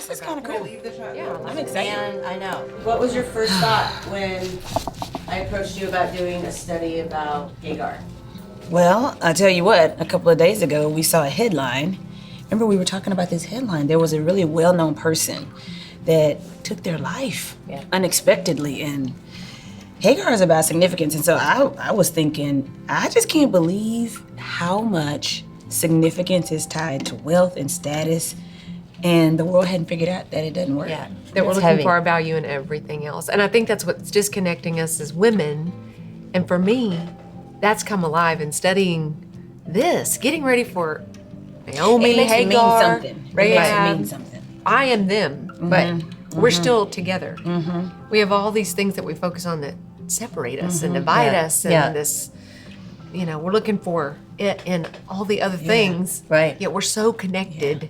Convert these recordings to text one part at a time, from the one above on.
This is kind of cool. Yeah, I'm excited. And I know. What was your first thought when I approached you about doing a study about Hagar? Well, I tell you what, a couple of days ago, we saw a headline. Remember we were talking about this headline? There was a really well-known person that took their life unexpectedly, and Hagar is about significance. And so I was thinking, I just can't believe how much significance is tied to wealth and status, and the world hadn't figured out that it doesn't work. Yeah, that we're looking for our value in everything else. And I think that's what's disconnecting us as women. And for me, that's come alive in studying this, getting ready for Naomi, It makes it mean Hagar, something. It makes it Rahab. mean something. I am them, but we're still together. We have all these things that we focus on that separate us and divide us, and this, we're looking for it in all the other things. Right. Yet we're so connected,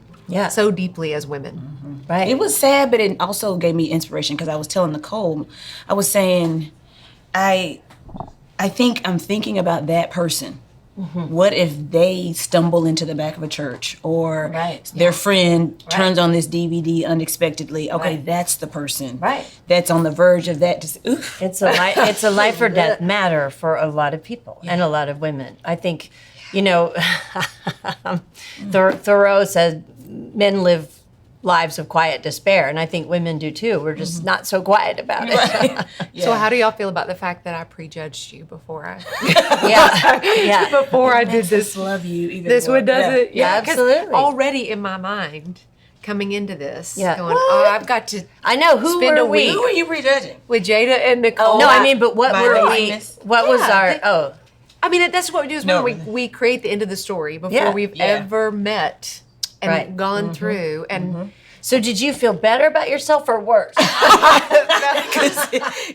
so deeply as women. Right. It was sad, but it also gave me inspiration because I was telling Nicole, I was saying, I think I'm thinking about that person. What if they stumble into the back of a church, or their friend turns on this DVD unexpectedly? Okay, that's the person. Right. That's on the verge of that. Just oof. It's a life or death matter for a lot of people and a lot of women. I think, Thoreau said men live lives of quiet despair, and I think women do too. We're just not so quiet about it. So how do y'all feel about the fact that I prejudged you before I before I did this? Love you. Either This one does it. Yeah, 'cause absolutely. Already in my mind, coming into this, Yeah. going, oh, I've got to I know. Who spend were a week Who are you prejudging? with Jada and Nicole. No, I mean, but what My were we? blindness. What was our? I mean, that's what we do is No, when really. we create the end of the story before Yeah. we've Yeah. ever met and gone through. And So did you feel better about yourself or worse?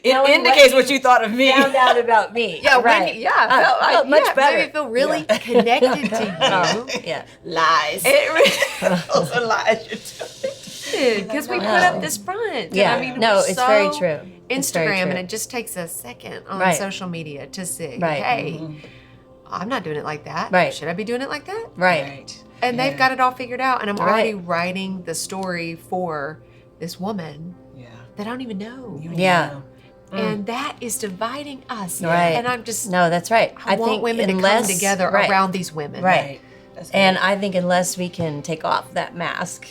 It indicates what you thought of me. Found out about me. yeah, right. I felt much better. Made me feel really connected to you. Yeah. Lies. Those are lies you're telling. Because we put up this front. Yeah. And I mean, No, we're it's so very true. It's very Instagram, true. and it just takes a second on Right. social media to see, Right. hey, I'm not doing it like that. Right. Should I be doing it like that? Right. And they've got it all figured out, and I'm already writing the story for this woman Yeah. that I don't even know. Yeah. And that is dividing us. Right. And I'm just, No, that's right. I want think women to unless, come together around these women. Right. That's And I think unless we can take off that mask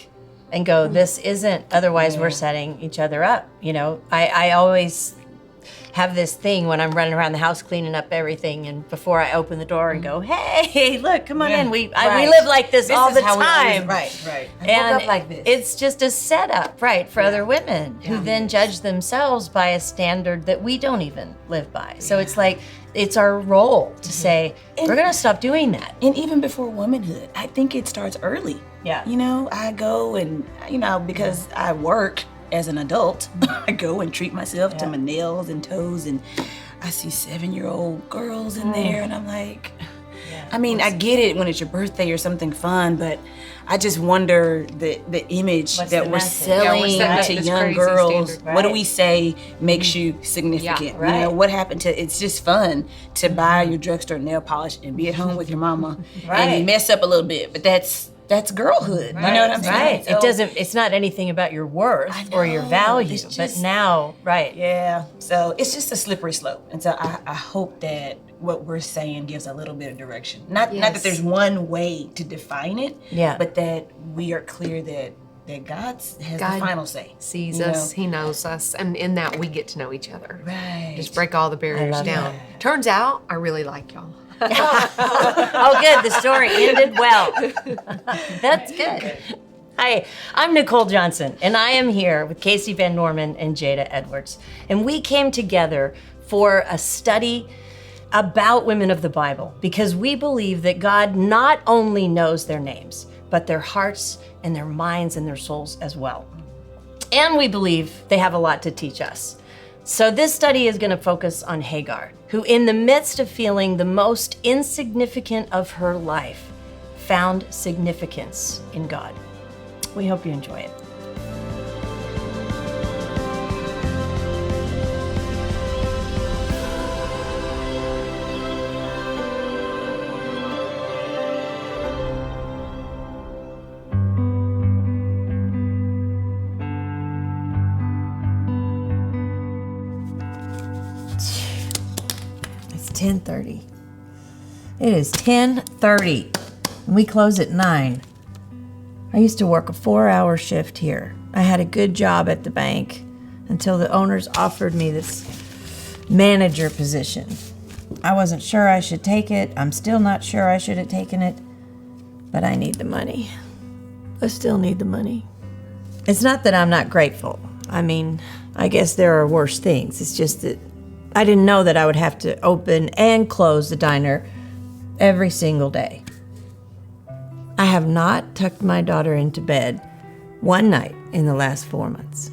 and go, this isn't, otherwise we're setting each other up. I always have this thing when I'm running around the house cleaning up everything, and before I open the door and go, hey, look, come on in. We live like this all is the how we always- time. Right. I And woke up like this. it's just a setup, right, for other women who then judge themselves by a standard that we don't even live by. So it's like, it's our role to say, we're going to stop doing that. And even before womanhood, I think it starts early. Yeah. I go and, because I work as an adult, I go and treat myself to my nails and toes, and I see 7-year-old girls in there, and I'm like, I mean, I get it when it's your birthday or something fun, but I just wonder the image What's that the we're message? selling Yeah, we're setting up to this young crazy girls. standard. What do we say makes you significant? right. What happened to, it's just fun to buy your drugstore nail polish and be at home with your mama and you mess up a little bit, but that's girlhood. You know what I'm saying? Right. It's not anything about your worth or your value, it's but just- now, right. Yeah, so it's just a slippery slope. And so I hope that what we're saying gives a little bit of direction. Not that there's one way to define it, but that we are clear that God has the final say. Sees us, He knows us, and in that we get to know each other. Right. Just break all the barriers love down. Turns out, I really like y'all. Oh, good. The story ended well. That's good. Hi, I'm Nicole Johnson, and I am here with Casey Van Norman and Jada Edwards. And we came together for a study about women of the Bible because we believe that God not only knows their names, but their hearts and their minds and their souls as well. And we believe they have a lot to teach us. So this study is going to focus on Hagar, who in the midst of feeling the most insignificant of her life, found significance in God. We hope you enjoy it. 10:30. It is 10:30. And we close at 9. I used to work a 4-hour shift here. I had a good job at the bank until the owners offered me this manager position. I wasn't sure I should take it. I'm still not sure I should have taken it. But I need the money. I still need the money. It's not that I'm not grateful. I mean, I guess there are worse things. It's just that I didn't know that I would have to open and close the diner every single day. I have not tucked my daughter into bed one night in the last 4 months.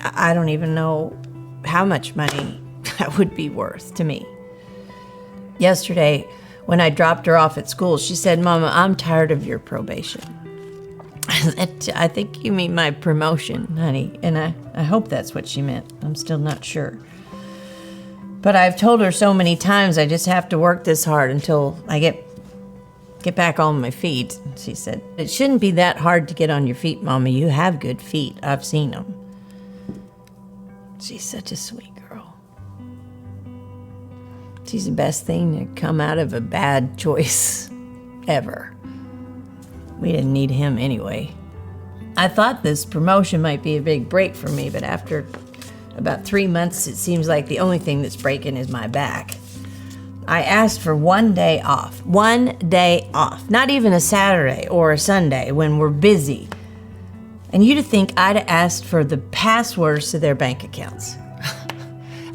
I don't even know how much money that would be worth to me. Yesterday, when I dropped her off at school, she said, "Mama, I'm tired of your probation." I think you mean my promotion, honey, and I hope that's what she meant. I'm still not sure. But I've told her so many times I just have to work this hard until I get back on my feet. She said, "It shouldn't be that hard to get on your feet, Mama. You have good feet. I've seen them." She's such a sweet girl. She's the best thing to come out of a bad choice ever. We didn't need him anyway. I thought this promotion might be a big break for me, but after about 3 months, it seems like the only thing that's breaking is my back. I asked for 1 day off. 1 day off. Not even a Saturday or a Sunday when we're busy. And you'd think I'd have asked for the passwords to their bank accounts.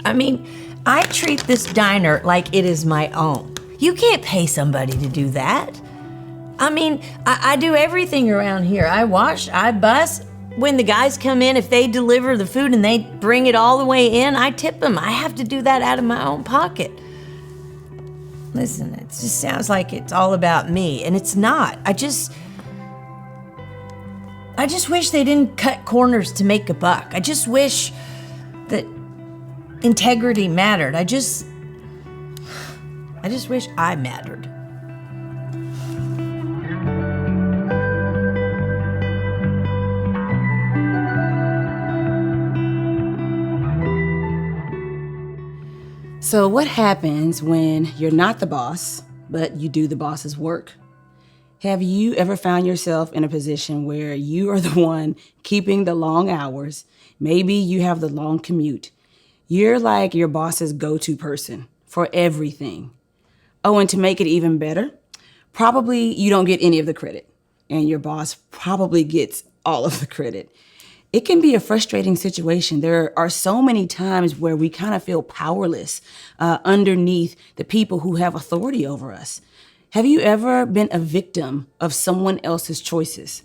I mean, I treat this diner like it is my own. You can't pay somebody to do that. I mean, I do everything around here. I wash, I bus. When the guys come in, if they deliver the food and they bring it all the way in, I tip them. I have to do that out of my own pocket. Listen, it just sounds like it's all about me, and it's not. I just wish they didn't cut corners to make a buck. I just wish that integrity mattered. I just wish I mattered. So what happens when you're not the boss, but you do the boss's work? Have you ever found yourself in a position where you are the one keeping the long hours? Maybe you have the long commute. You're like your boss's go-to person for everything. Oh, and to make it even better, probably you don't get any of the credit, and your boss probably gets all of the credit. It can be a frustrating situation. There are so many times where we kind of feel powerless underneath the people who have authority over us. Have you ever been a victim of someone else's choices?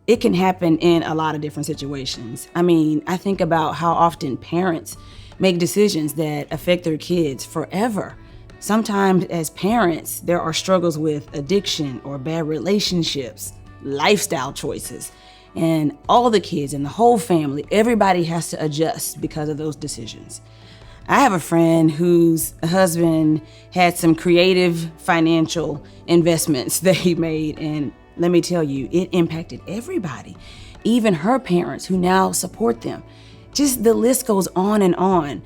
It can happen in a lot of different situations. I mean, I think about how often parents make decisions that affect their kids forever. Sometimes as parents, there are struggles with addiction or bad relationships, lifestyle choices. And all the kids and the whole family, everybody has to adjust because of those decisions. I have a friend whose husband had some creative financial investments that he made, and let me tell you, it impacted everybody, even her parents who now support them. Just the list goes on and on.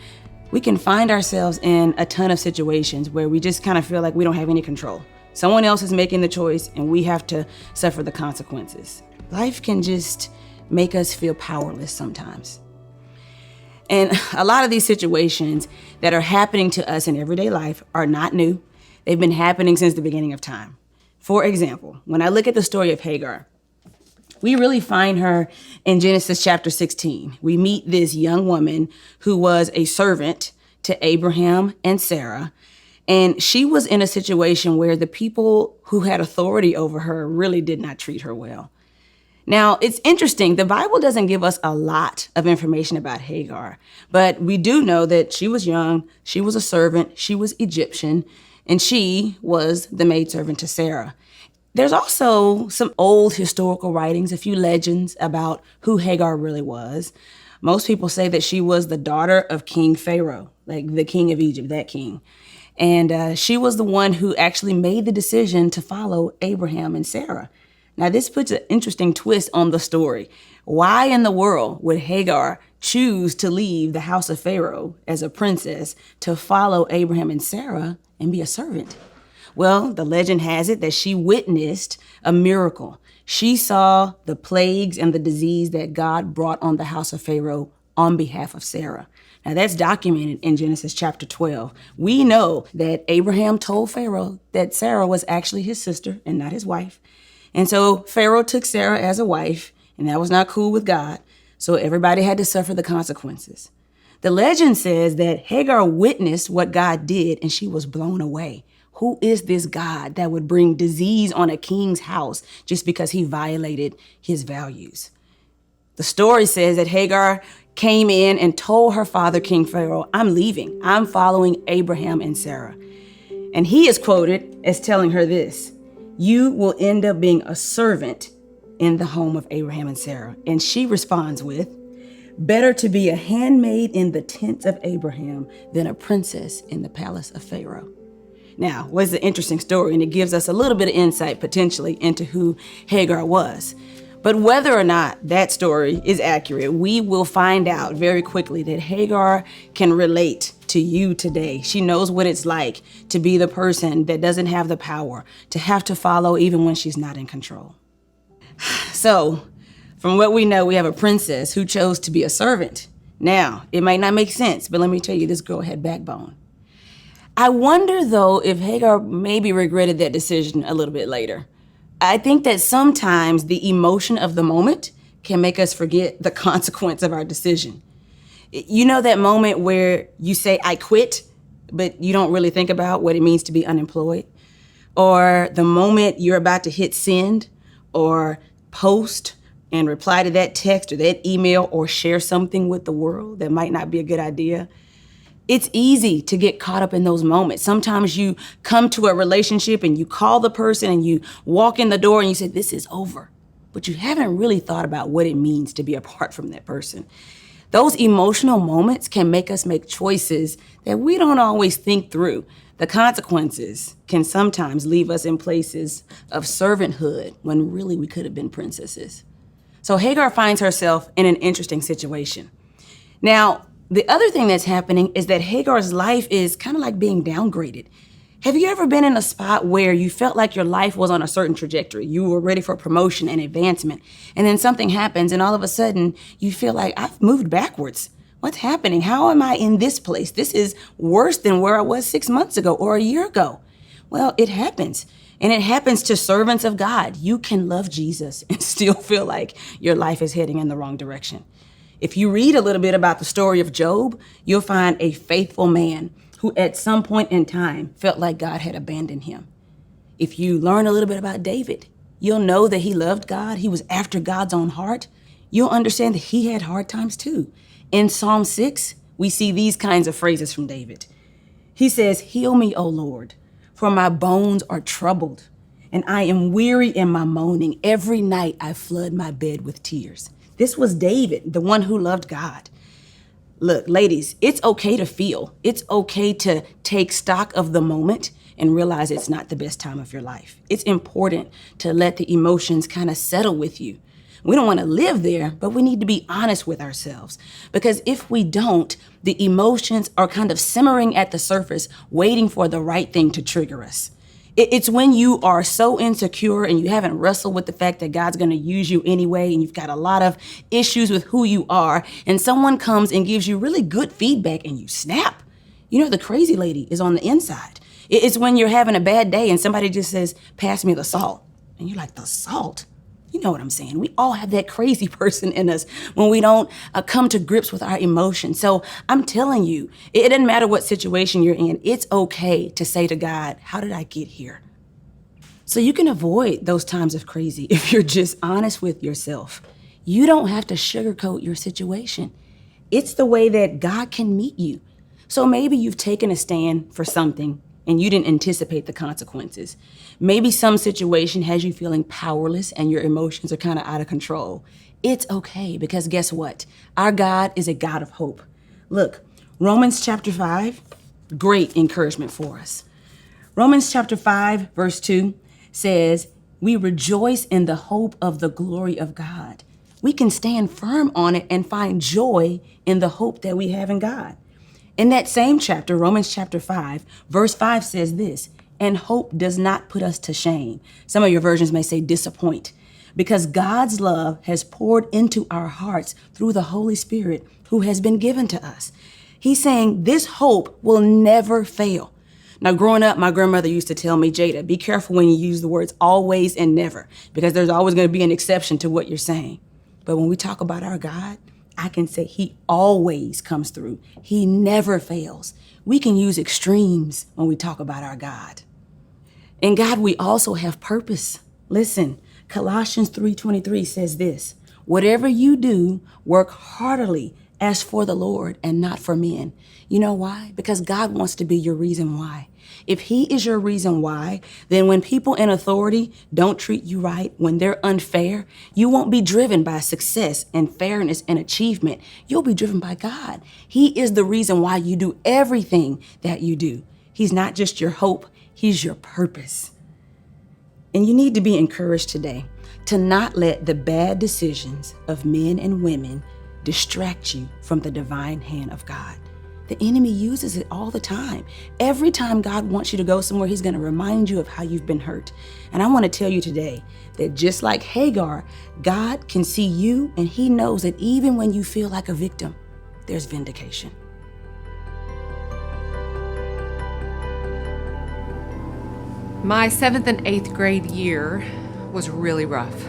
We can find ourselves in a ton of situations where we just kind of feel like we don't have any control. Someone else is making the choice and we have to suffer the consequences. Life can just make us feel powerless sometimes. And a lot of these situations that are happening to us in everyday life are not new. They've been happening since the beginning of time. For example, when I look at the story of Hagar, we really find her in Genesis chapter 16. We meet this young woman who was a servant to Abraham and Sarah. And she was in a situation where the people who had authority over her really did not treat her well. Now, it's interesting. The Bible doesn't give us a lot of information about Hagar, but we do know that she was young, she was a servant, she was Egyptian, and she was the maidservant to Sarah. There's also some old historical writings, a few legends about who Hagar really was. Most people say that she was the daughter of King Pharaoh, like the king of Egypt, that king. And she was the one who actually made the decision to follow Abraham and Sarah. Now, this puts an interesting twist on the story. Why in the world would Hagar choose to leave the house of Pharaoh as a princess to follow Abraham and Sarah and be a servant? Well, the legend has it that she witnessed a miracle. She saw the plagues and the disease that God brought on the house of Pharaoh on behalf of Sarah. Now, that's documented in Genesis chapter 12. We know that Abraham told Pharaoh that Sarah was actually his sister and not his wife. And so Pharaoh took Sarah as a wife, and that was not cool with God. So everybody had to suffer the consequences. The legend says that Hagar witnessed what God did, and she was blown away. Who is this God that would bring disease on a king's house just because he violated his values? The story says that Hagar came in and told her father, King Pharaoh, I'm leaving. I'm following Abraham and Sarah. And he is quoted as telling her this: you will end up being a servant in the home of Abraham and Sarah. And she responds with, better to be a handmaid in the tents of Abraham than a princess in the palace of Pharaoh. Now, what's an interesting story, and it gives us a little bit of insight potentially into who Hagar was. But whether or not that story is accurate, we will find out very quickly that Hagar can relate to you today. She knows what it's like to be the person that doesn't have the power, to have to follow even when she's not in control. So, from what we know, we have a princess who chose to be a servant. Now, it might not make sense, but let me tell you, this girl had backbone. I wonder, though, if Hagar maybe regretted that decision a little bit later. I think that sometimes the emotion of the moment can make us forget the consequence of our decision. You know that moment where you say, I quit, but you don't really think about what it means to be unemployed? Or the moment you're about to hit send or post and reply to that text or that email or share something with the world that might not be a good idea? It's easy to get caught up in those moments. Sometimes you come to a relationship and you call the person and you walk in the door and you say, this is over. But you haven't really thought about what it means to be apart from that person. Those emotional moments can make us make choices that we don't always think through. The consequences can sometimes leave us in places of servanthood when really we could have been princesses. So Hagar finds herself in an interesting situation. Now, the other thing that's happening is that Hagar's life is kind of like being downgraded. Have you ever been in a spot where you felt like your life was on a certain trajectory? You were ready for promotion and advancement, and then something happens and all of a sudden you feel like I've moved backwards. What's happening? How am I in this place? This is worse than where I was 6 months ago or a year ago. Well, it happens. And it happens to servants of God. You can love Jesus and still feel like your life is heading in the wrong direction. If you read a little bit about the story of Job, you'll find a faithful man who at some point in time felt like God had abandoned him. If you learn a little bit about David, you'll know that he loved God. He was after God's own heart. You'll understand that he had hard times too. In Psalm 6, we see these kinds of phrases from David. He says, heal me, O Lord, for my bones are troubled, and I am weary in my moaning. Every night I flood my bed with tears. This was David, the one who loved God. Look, ladies, it's okay to feel. It's okay to take stock of the moment and realize it's not the best time of your life. It's important to let the emotions kind of settle with you. We don't want to live there, but we need to be honest with ourselves. Because if we don't, the emotions are kind of simmering at the surface, waiting for the right thing to trigger us. It's when you are so insecure and you haven't wrestled with the fact that God's going to use you anyway, and you've got a lot of issues with who you are, and someone comes and gives you really good feedback and you snap. You know, the crazy lady is on the inside. It's when you're having a bad day and somebody just says, pass me the salt. And you're like, the salt? You know what I'm saying? We all have that crazy person in us when we don't come to grips with our emotions. So I'm telling you, it doesn't matter what situation you're in. It's okay to say to God, how did I get here? So you can avoid those times of crazy if you're just honest with yourself. You don't have to sugarcoat your situation. It's the way that God can meet you. So maybe you've taken a stand for something and you didn't anticipate the consequences. Maybe some situation has you feeling powerless and your emotions are kind of out of control. It's okay, because guess what? Our God is a God of hope. Look, Romans chapter 5, great encouragement for us. Romans chapter 5, verse 2 says, We rejoice in the hope of the glory of God. We can stand firm on it and find joy in the hope that we have in God. In that same chapter, Romans chapter 5, verse 5 says this, and hope does not put us to shame. Some of your versions may say disappoint, because God's love has poured into our hearts through the Holy Spirit who has been given to us. He's saying this hope will never fail. Now, growing up, my grandmother used to tell me, Jada, be careful when you use the words always and never, because there's always going to be an exception to what you're saying. But when we talk about our God, I can say he always comes through. He never fails. We can use extremes when we talk about our God. In God, we also have purpose. Listen, Colossians 3:23 says this, whatever you do, work heartily as for the Lord and not for men. You know why? Because God wants to be your reason why. If he is your reason why, then when people in authority don't treat you right, when they're unfair, you won't be driven by success and fairness and achievement. You'll be driven by God. He is the reason why you do everything that you do. He's not just your hope, he's your purpose. And you need to be encouraged today to not let the bad decisions of men and women distract you from the divine hand of God. The enemy uses it all the time. Every time God wants you to go somewhere, he's going to remind you of how you've been hurt. And I want to tell you today that just like Hagar, God can see you and he knows that even when you feel like a victim, there's vindication. My 7th and 8th grade year was really rough.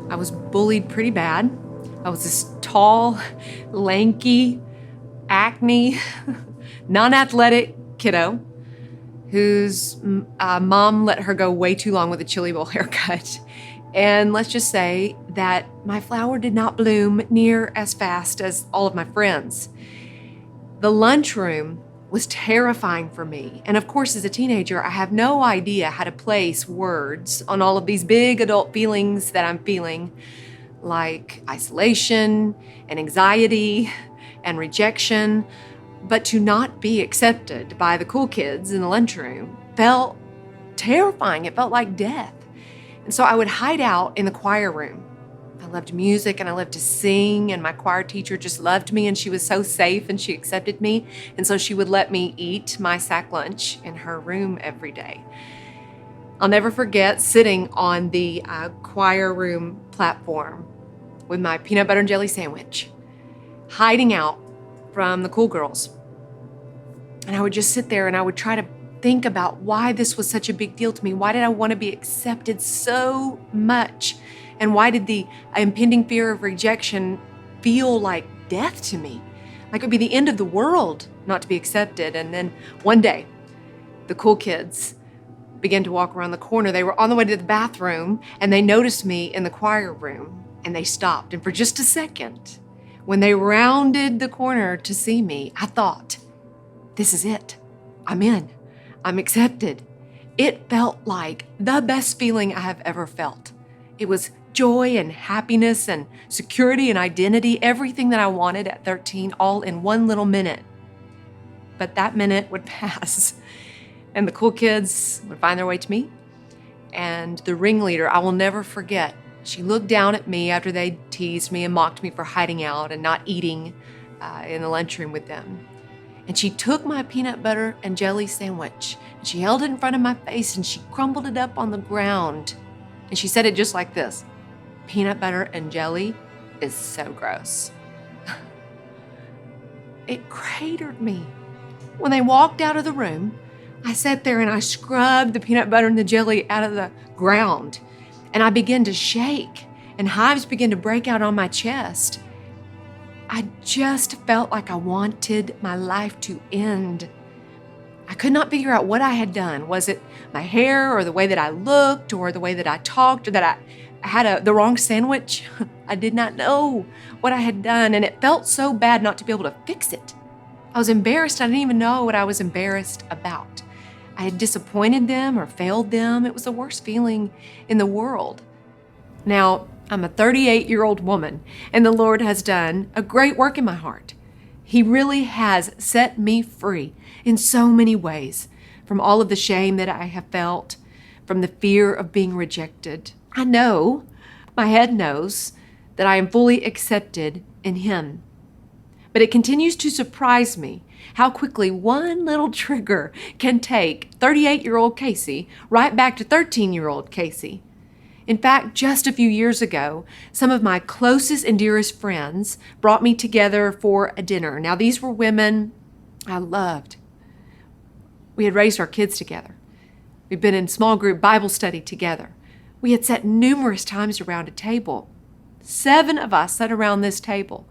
I was bullied pretty bad. I was this tall, lanky, acne, non-athletic kiddo whose mom let her go way too long with a chili bowl haircut. And let's just say that my flower did not bloom near as fast as all of my friends. The lunchroom was terrifying for me. And of course, as a teenager, I have no idea how to place words on all of these big adult feelings that I'm feeling, like isolation and anxiety and rejection. But to not be accepted by the cool kids in the lunchroom felt terrifying. It felt like death. And so I would hide out in the choir room. I loved music and I loved to sing, and my choir teacher just loved me and she was so safe and she accepted me. And so she would let me eat my sack lunch in her room every day. I'll never forget sitting on the choir room platform with my peanut butter and jelly sandwich, hiding out from the cool girls. And I would just sit there and I would try to think about why this was such a big deal to me. Why did I want to be accepted so much? And why did the impending fear of rejection feel like death to me? Like it would be the end of the world not to be accepted. And then one day, the cool kids began to walk around the corner. They were on the way to the bathroom and they noticed me in the choir room and they stopped. And for just a second, when they rounded the corner to see me, I thought, this is it. I'm in. I'm accepted. It felt like the best feeling I have ever felt. It was joy and happiness and security and identity, everything that I wanted at 13, all in one little minute. But that minute would pass, and the cool kids would find their way to me. And the ringleader, I will never forget, she looked down at me after they teased me and mocked me for hiding out and not eating in the lunchroom with them. And she took my peanut butter and jelly sandwich, and she held it in front of my face, and she crumbled it up on the ground. And she said it just like this, peanut butter and jelly is so gross. It cratered me. When they walked out of the room, I sat there and I scrubbed the peanut butter and the jelly out of the ground. And I began to shake and hives began to break out on my chest. I just felt like I wanted my life to end. I could not figure out what I had done. Was it my hair or the way that I looked or the way that I talked or that I had the wrong sandwich? I did not know what I had done, and it felt so bad not to be able to fix it. I was embarrassed. I didn't even know what I was embarrassed about. I had disappointed them or failed them. It was the worst feeling in the world. Now, I'm a 38-year-old woman, and the Lord has done a great work in my heart. He really has set me free in so many ways from all of the shame that I have felt, from the fear of being rejected. I know, my head knows, that I am fully accepted in Him. But it continues to surprise me how quickly one little trigger can take 38-year-old Casey right back to 13-year-old Casey. In fact, just a few years ago, some of my closest and dearest friends brought me together for a dinner. Now, these were women I loved. We had raised our kids together. We'd been in small group Bible study together. We had sat numerous times around a table. 7 of us sat around this table.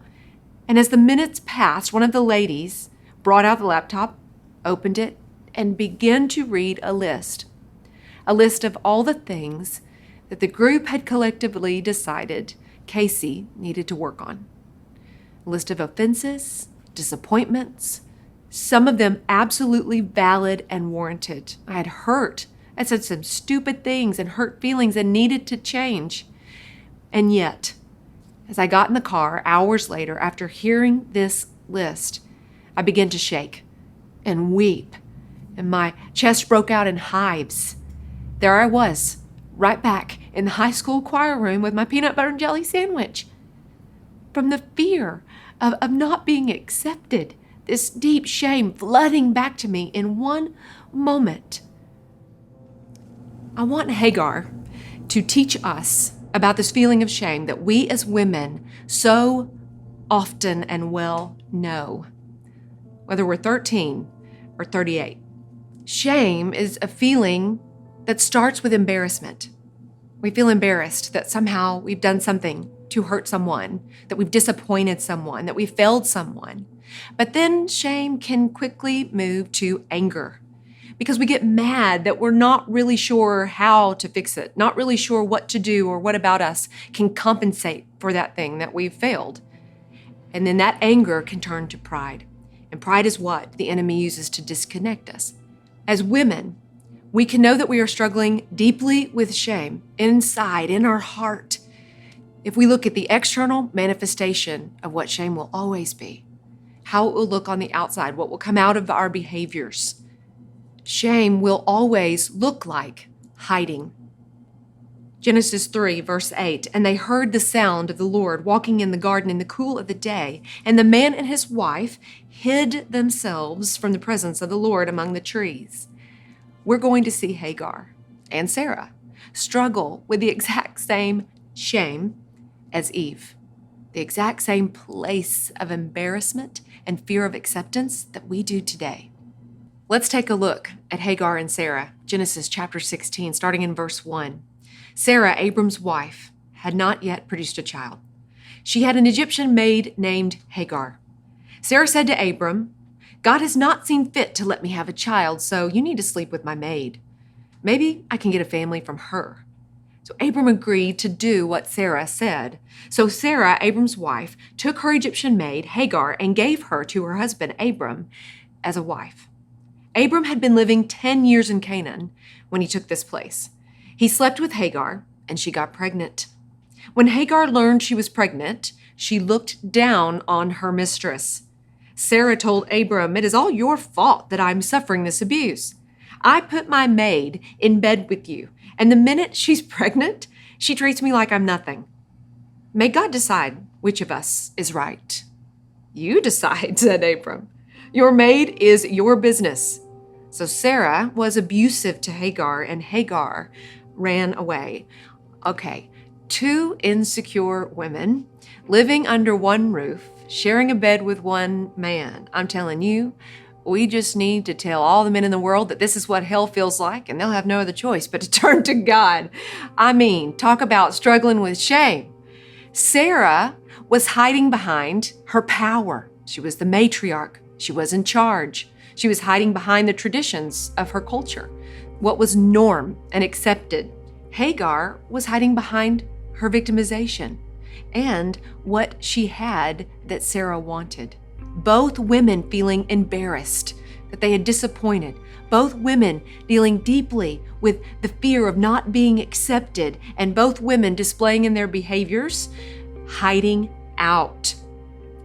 And as the minutes passed, one of the ladies brought out the laptop, opened it, and began to read a list of all the things that the group had collectively decided Casey needed to work on. A list of offenses, disappointments, some of them absolutely valid and warranted. I had hurt. I said some stupid things and hurt feelings and needed to change. And yet, as I got in the car hours later after hearing this list, I began to shake and weep, and my chest broke out in hives. There I was, right back in the high school choir room with my peanut butter and jelly sandwich. From the fear of not being accepted, this deep shame flooding back to me in one moment. I want Hagar to teach us about this feeling of shame that we as women so often and well know, whether we're 13 or 38. Shame is a feeling that starts with embarrassment. We feel embarrassed that somehow we've done something to hurt someone, that we've disappointed someone, that we failed someone. But then shame can quickly move to anger because we get mad that we're not really sure how to fix it, not really sure what to do or what about us can compensate for that thing that we've failed. And then that anger can turn to pride. And pride is what the enemy uses to disconnect us. As women, we can know that we are struggling deeply with shame inside, in our heart, if we look at the external manifestation of what shame will always be, how it will look on the outside, what will come out of our behaviors. Shame will always look like hiding. Genesis 3, verse 8, and they heard the sound of the Lord walking in the garden in the cool of the day, and the man and his wife hid themselves from the presence of the Lord among the trees. We're going to see Hagar and Sarah struggle with the exact same shame as Eve, the exact same place of embarrassment and fear of acceptance that we do today. Let's take a look at Hagar and Sarah, Genesis chapter 16, starting in verse 1. Sarah, Abram's wife, had not yet produced a child. She had an Egyptian maid named Hagar. Sarah said to Abram, God has not seen fit to let me have a child, so you need to sleep with my maid. Maybe I can get a family from her. So Abram agreed to do what Sarah said. So Sarah, Abram's wife, took her Egyptian maid, Hagar, and gave her to her husband, Abram, as a wife. Abram had been living 10 years in Canaan when he took this place. He slept with Hagar, and she got pregnant. When Hagar learned she was pregnant, she looked down on her mistress. Sarah told Abram, it is all your fault that I'm suffering this abuse. I put my maid in bed with you, and the minute she's pregnant, she treats me like I'm nothing. May God decide which of us is right. You decide, said Abram. Your maid is your business. So Sarah was abusive to Hagar, and Hagar ran away. Okay, 2 insecure women living under one roof, sharing a bed with one man. I'm telling you, we just need to tell all the men in the world that this is what hell feels like, and they'll have no other choice but to turn to God. I mean, talk about struggling with shame. Sarah was hiding behind her power. She was the matriarch. She was in charge. She was hiding behind the traditions of her culture, what was norm and accepted. Hagar was hiding behind her victimization and what she had that Sarah wanted. Both women feeling embarrassed that they had disappointed. Both women dealing deeply with the fear of not being accepted, and both women displaying in their behaviors, hiding out.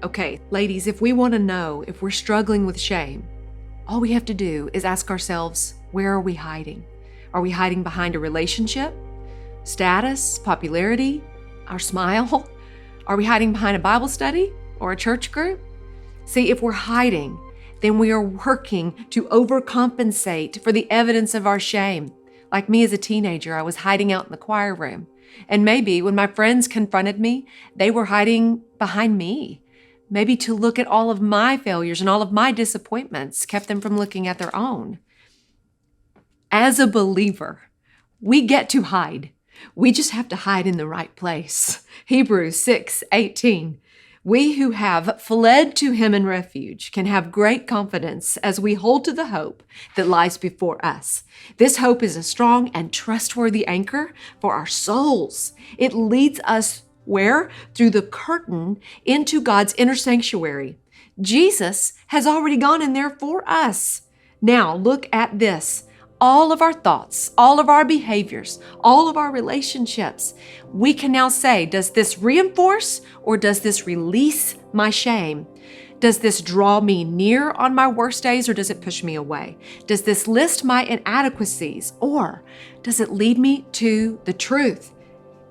Okay, ladies, if we want to know if we're struggling with shame, all we have to do is ask ourselves, where are we hiding? Are we hiding behind a relationship, status, popularity, our smile? Are we hiding behind a Bible study or a church group? See, if we're hiding, then we are working to overcompensate for the evidence of our shame. Like me as a teenager, I was hiding out in the choir room. And maybe when my friends confronted me, they were hiding behind me. Maybe to look at all of my failures and all of my disappointments kept them from looking at their own. As a believer, we get to hide. We just have to hide in the right place. Hebrews 6:18. We who have fled to him in refuge can have great confidence as we hold to the hope that lies before us. This hope is a strong and trustworthy anchor for our souls. It leads us where? Through the curtain into God's inner sanctuary. Jesus has already gone in there for us. Now look at this. All of our thoughts, all of our behaviors, all of our relationships, we can now say, does this reinforce or does this release my shame? Does this draw me near on my worst days or does it push me away? Does this list my inadequacies or does it lead me to the truth?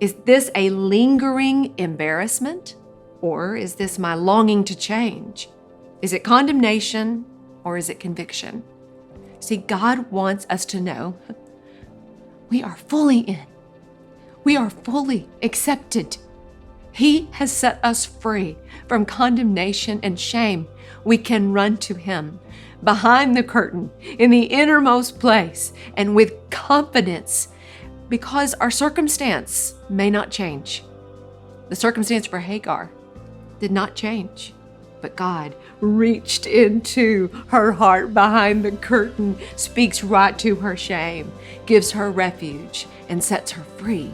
Is this a lingering embarrassment or is this my longing to change? Is it condemnation or is it conviction? See, God wants us to know we are fully in. We are fully accepted. He has set us free from condemnation and shame. We can run to Him behind the curtain in the innermost place and with confidence because our circumstance may not change. The circumstance for Hagar did not change. But God reached into her heart behind the curtain, speaks right to her shame, gives her refuge, and sets her free.